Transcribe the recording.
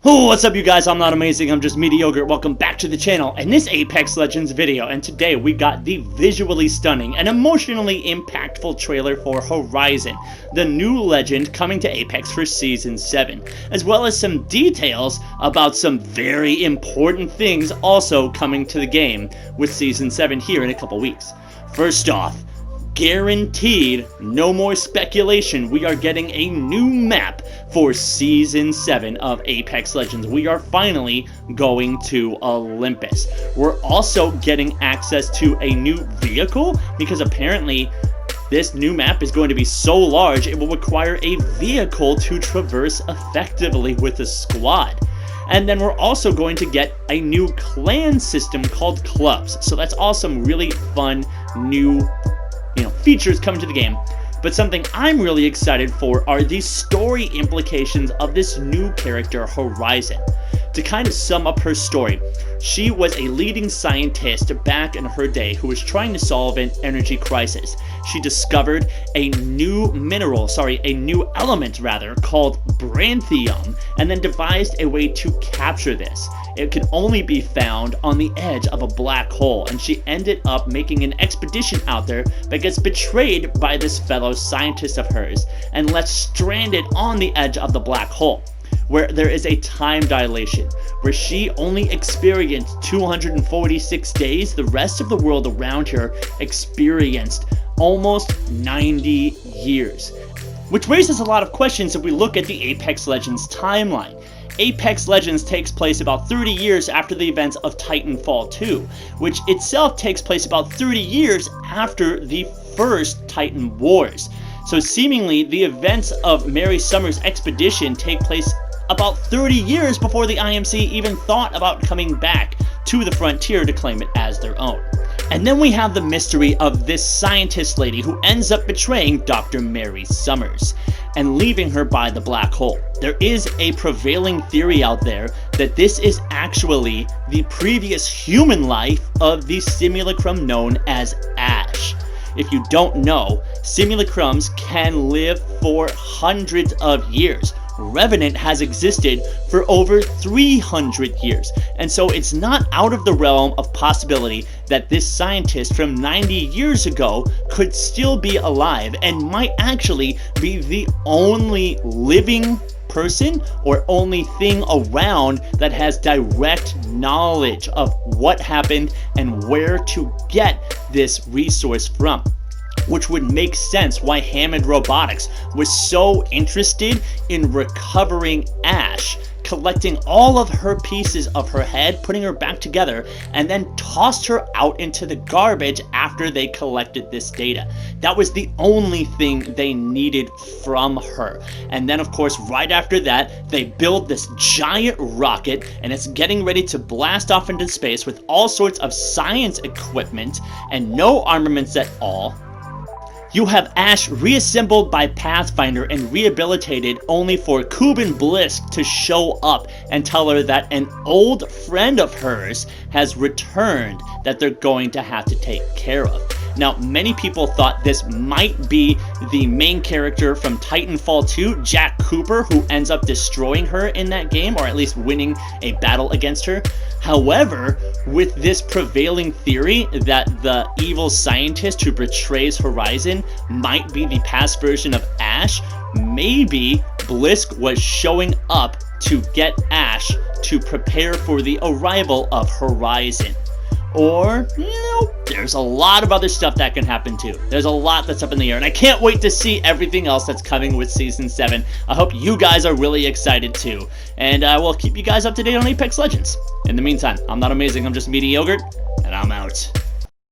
Oh, what's up you guys? I'm not amazing, I'm just mediocre. Welcome back to the channel and this Apex Legends video, and today we got the visually stunning and emotionally impactful trailer for Horizon, the new legend coming to Apex for Season 7, as well as some details about some very important things also coming to the game with Season 7 here in a couple weeks. First off, guaranteed, no more speculation, we are getting a new map for Season 7 of Apex Legends. We are finally going to Olympus. We're also getting access to a new vehicle, because apparently this new map is going to be so large it will require a vehicle to traverse effectively with a squad. And then we're also going to get a new clan system called clubs. So that's all some really fun new features coming to the game. But something I'm really excited for are the story implications of this new character, Horizon. To kind of sum up her story, she was a leading scientist back in her day who was trying to solve an energy crisis. She discovered a new element called branthium, and then devised a way to capture this. It could only be found on the edge of a black hole, and she ended up making an expedition out there but gets betrayed by this fellow scientist of hers and left stranded on the edge of the black hole, where there is a time dilation, where she only experienced 246 days. The rest of the world around her experienced almost 90 years. Which raises a lot of questions if we look at the Apex Legends timeline. Apex Legends takes place about 30 years after the events of Titanfall 2, which itself takes place about 30 years after the first Titan Wars. So seemingly the events of Mary Summer's expedition take place about 30 years before the IMC even thought about coming back to the frontier to claim it as their own. And then we have the mystery of this scientist lady who ends up betraying Dr. Mary Summers and leaving her by the black hole. There is a prevailing theory out there that this is actually the previous human life of the simulacrum known as Ash. If you don't know, simulacrums can live for hundreds of years. Revenant has existed for over 300 years, and so it's not out of the realm of possibility that this scientist from 90 years ago could still be alive and might actually be the only living person or only thing around that has direct knowledge of what happened and where to get this resource from. Which would make sense why Hammond Robotics was so interested in recovering Ash, collecting all of her pieces of her head, putting her back together, and then tossed her out into the garbage after they collected this data. That was the only thing they needed from her. And then of course right after that they build this giant rocket, and it's getting ready to blast off into space with all sorts of science equipment and no armaments at all. You have Ash reassembled by Pathfinder and rehabilitated only for Kuben Blisk to show up and tell her that an old friend of hers has returned that they're going to have to take care of. Now, many people thought this might be the main character from Titanfall 2, Jack Cooper, who ends up destroying her in that game, or at least winning a battle against her. However, with this prevailing theory that the evil scientist who betrays Horizon might be the past version of Ash, maybe Blisk was showing up to get Ash to prepare for the arrival of Horizon. Or, there's a lot of other stuff that can happen too. There's a lot that's up in the air, and I can't wait to see everything else that's coming with Season 7. I hope you guys are really excited too. And I will keep you guys up to date on Apex Legends. In the meantime, I'm not amazing, I'm just mediocre, and I'm out.